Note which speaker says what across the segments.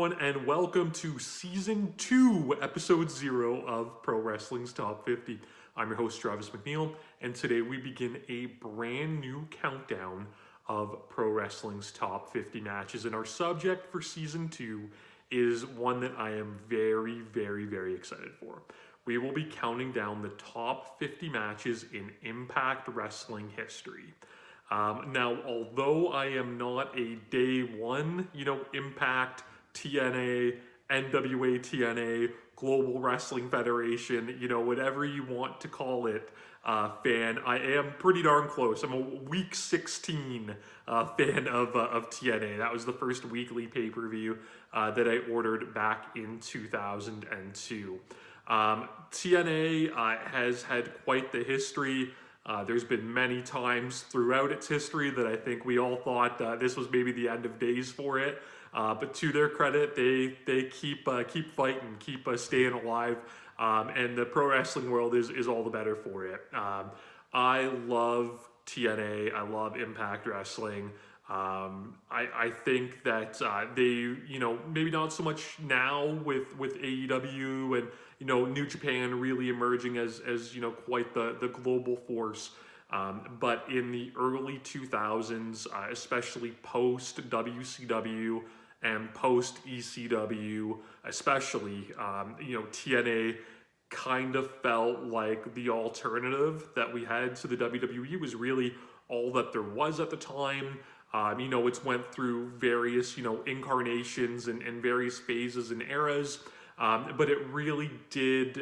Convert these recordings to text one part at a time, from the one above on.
Speaker 1: everyone, and welcome to Season 2, Episode 0 of Pro Wrestling's Top 50. I'm your host, Travis McNeil, and today we begin a brand new countdown of Pro Wrestling's Top 50 matches. And our subject for Season 2 is one that I am very excited for. We will be counting down the top 50 matches in Impact Wrestling history. Now, although I am not a day one, Impact, TNA, NWA TNA, Global Wrestling Federation, whatever you want to call it, fan, I am pretty darn close. I'm a week 16 fan of TNA. That was the first weekly pay-per-view that I ordered back in 2002. TNA has had quite the history. There's been many times throughout its history that I think we all thought this was maybe the end of days for it. But to their credit, they keep fighting, keep staying alive, and the pro wrestling world is all the better for it. I love TNA. I love Impact Wrestling. I think that they, maybe not so much now with AEW and New Japan really emerging as quite the global force. But in the early 2000s, especially post WCW and post ECW, especially, TNA kind of felt like the alternative that we had to the WWE was really all that there was at the time. It's went through various, incarnations and various phases and eras. But it really did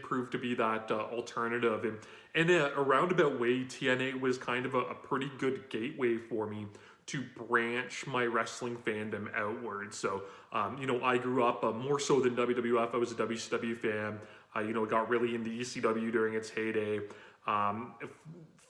Speaker 1: prove to be that alternative. And in a roundabout way, TNA was kind of a pretty good gateway for me to branch my wrestling fandom outward. So, I grew up more so than WWF. I was a WCW fan. Got really into ECW during its heyday.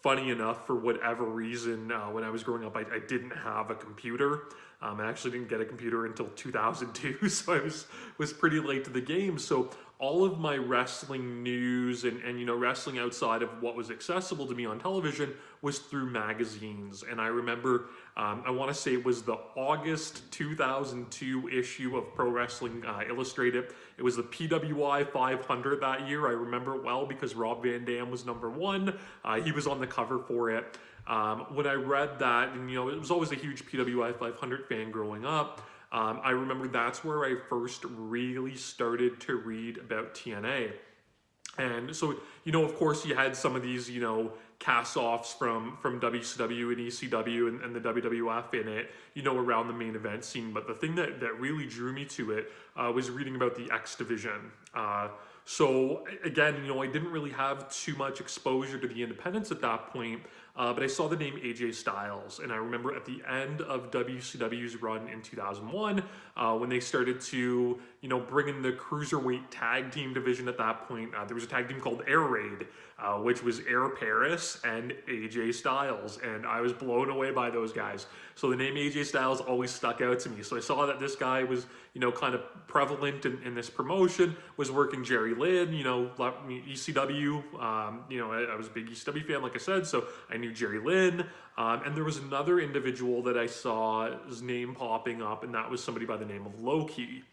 Speaker 1: Funny enough, for whatever reason, when I was growing up, I didn't have a computer. I actually didn't get a computer until 2002, so I was pretty late to the game. So all of my wrestling news and wrestling outside of what was accessible to me on television was through magazines. And I remember, I want to say it was the August 2002 issue of Pro Wrestling Illustrated. It was the PWI 500 that year. I remember it well because Rob Van Dam was number one. He was on the cover for it. When I read that, and it was always a huge PWI 500 fan growing up, I remember that's where I first really started to read about TNA. And so, of course, you had some of these, cast-offs from WCW and ECW and the WWF in it, around the main event scene. But the thing that really drew me to it was reading about the X Division. So again, I didn't really have too much exposure to the independents at that point, but I saw the name AJ Styles, and I remember at the end of WCW's run in 2001, when they started to, bring in the cruiserweight tag team division at that point, there was a tag team called Air Raid, which was Air Paris and AJ Styles, and I was blown away by those guys. So the name AJ Styles always stuck out to me. So I saw that this guy was, kind of prevalent in this promotion, was working Jerry Lynn, ECW, I was a big ECW fan, like I said, so I knew Jerry Lynn, and there was another individual that I saw his name popping up, and that was somebody by the name of Low-Ki.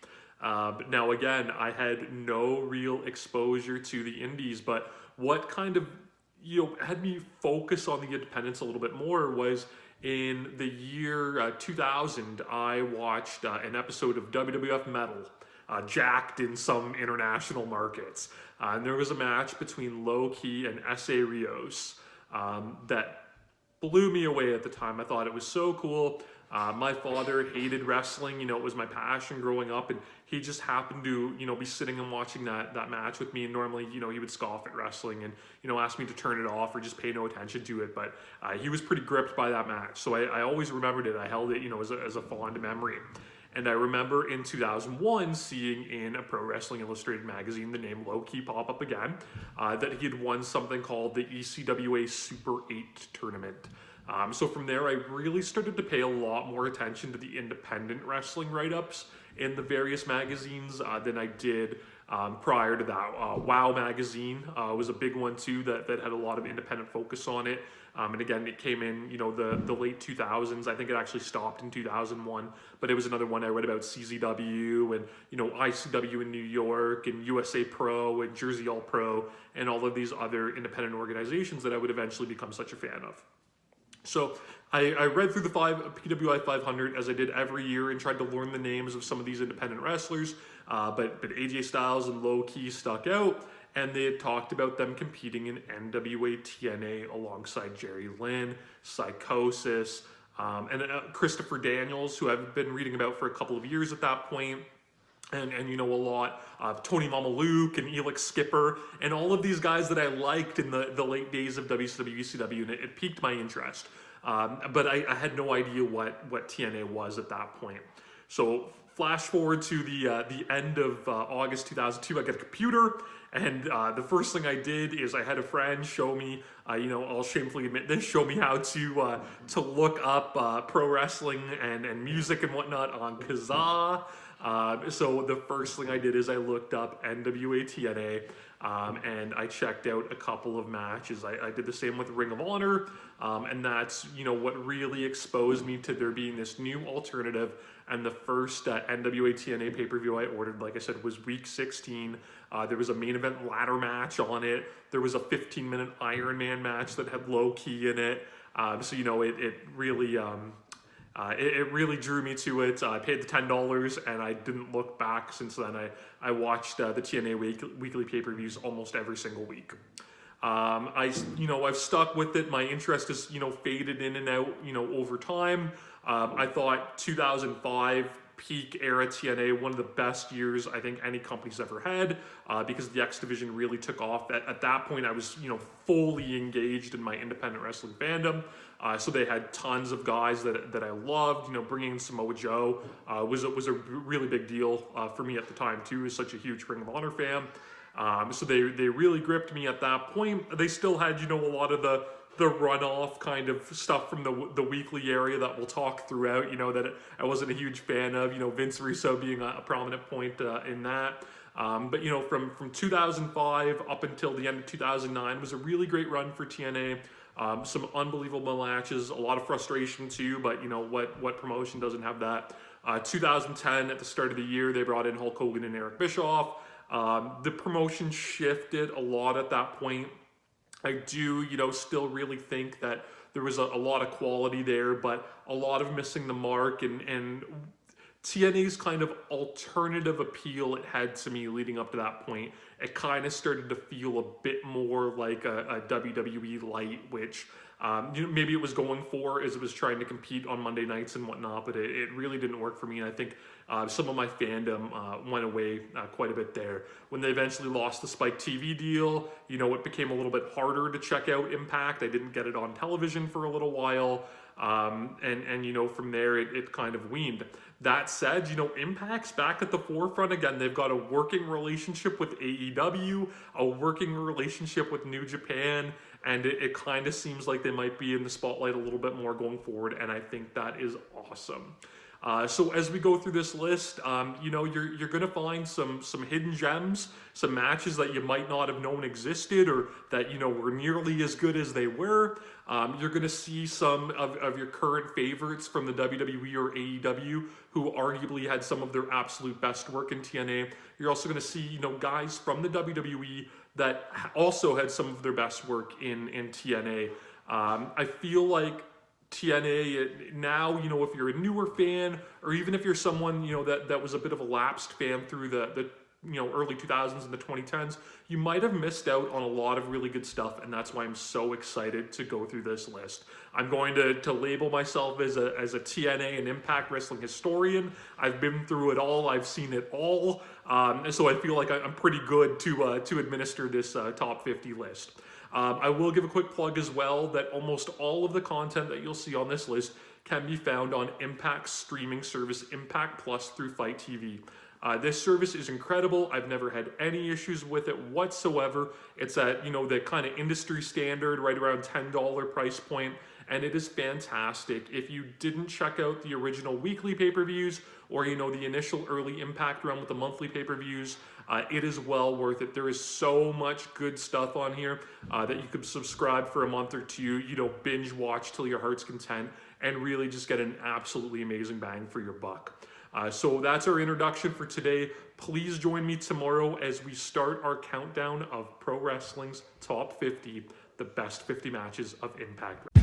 Speaker 1: Now again, I had no real exposure to the indies, but what kind of, had me focus on the independents a little bit more was in the year 2000, I watched an episode of WWF Metal, jacked in some international markets. And there was a match between Low-Ki and S.A. Rios that blew me away at the time. I thought it was so cool. My father hated wrestling, it was my passion growing up, and he just happened to, be sitting and watching that match with me, and normally, he would scoff at wrestling and, ask me to turn it off or just pay no attention to it, but he was pretty gripped by that match, so I always remembered it. I held it, as a fond memory. And I remember in 2001 seeing in a Pro Wrestling Illustrated magazine the name Low-Ki pop up again, that he had won something called the ECWA Super 8 tournament. So from there, I really started to pay a lot more attention to the independent wrestling write-ups in the various magazines than I did Prior to that, Wow magazine was a big one too that had a lot of independent focus on it. And again, it came in, the late 2000s. I think it actually stopped in 2001, but it was another one I read about CZW and, ICW in New York and USA Pro and Jersey All Pro and all of these other independent organizations that I would eventually become such a fan of. So I read through the PWI 500 as I did every year and tried to learn the names of some of these independent wrestlers, but AJ Styles and Low Ki stuck out, and they had talked about them competing in NWA TNA alongside Jerry Lynn, Psychosis, and Christopher Daniels, who I've been reading about for a couple of years at that point. And a lot of Tony Mama Luke and Elix Skipper and all of these guys that I liked in the late days of WCW, ECW, and it piqued my interest. But I had no idea what TNA was at that point. So flash forward to the end of August 2002, I got a computer, and the first thing I did is I had a friend show me, I'll shamefully admit this, show me how to look up pro wrestling and music and whatnot on Kazaa. So the first thing I did is I looked up NWA TNA, and I checked out a couple of matches. I did the same with Ring of Honor, and that's, what really exposed me to there being this new alternative. And the first NWA TNA pay-per-view I ordered, like I said, was week 16. There was a main event ladder match on it. There was a 15-minute Iron Man match that had Low Ki in it. So, it really... it really drew me to it. I paid the $10 and I didn't look back since then. I watched the TNA weekly pay-per-views almost every single week. I've stuck with it. My interest is, faded in and out, over time. I thought 2005 peak era TNA, one of the best years I think any company's ever had, because the X Division really took off. At that point, I was, fully engaged in my independent wrestling fandom. So they had tons of guys that I loved. Bringing in Samoa Joe was a really big deal for me at the time too. As such a huge Ring of Honor fan, so they really gripped me at that point. They still had a lot of the runoff kind of stuff from the weekly area that we'll talk throughout. That I wasn't a huge fan of. Vince Russo being a prominent point in that. But from 2005 up until the end of 2009 was a really great run for TNA. Some unbelievable matches, a lot of frustration too, but what promotion doesn't have that? 2010 at the start of the year, they brought in Hulk Hogan and Eric Bischoff. The promotion shifted a lot at that point. I do, still really think that there was a lot of quality there, but a lot of missing the mark, and TNA's kind of alternative appeal it had to me leading up to that point, it kind of started to feel a bit more like a WWE light, which maybe it was going for as it was trying to compete on Monday nights and whatnot, but it really didn't work for me. And I think some of my fandom went away quite a bit there. When they eventually lost the Spike TV deal, it became a little bit harder to check out Impact. I didn't get it on television for a little while. And from there it kind of weaned. That said, Impact's back at the forefront again. They've got a working relationship with AEW, a working relationship with New Japan, and it kind of seems like they might be in the spotlight a little bit more going forward, and I think that is awesome. So as we go through this list, you're going to find some hidden gems, some matches that you might not have known existed or that, were nearly as good as they were. You're going to see some of your current favorites from the WWE or AEW who arguably had some of their absolute best work in TNA. You're also going to see, guys from the WWE that also had some of their best work in TNA. I feel like TNA now, if you're a newer fan, or even if you're someone, that was a bit of a lapsed fan through the early 2000s and the 2010s, you might have missed out on a lot of really good stuff, and that's why I'm so excited to go through this list. I'm going to label myself as a TNA and Impact Wrestling historian. I've been through it all. I've seen it all, and so I feel like I'm pretty good to administer this top 50 list. I will give a quick plug as well that almost all of the content that you'll see on this list can be found on Impact's streaming service, Impact Plus, through Fight TV. This service is incredible. I've never had any issues with it whatsoever. It's at, the kind of industry standard, right around $10 price point. and it is fantastic. If you didn't check out the original weekly pay-per-views, or the initial early Impact run with the monthly pay-per-views, it is well worth it. There is so much good stuff on here that you could subscribe for a month or two, binge watch till your heart's content, and really just get an absolutely amazing bang for your buck. So that's our introduction for today. Please join me tomorrow as we start our countdown of pro wrestling's top 50, the best 50 matches of Impact.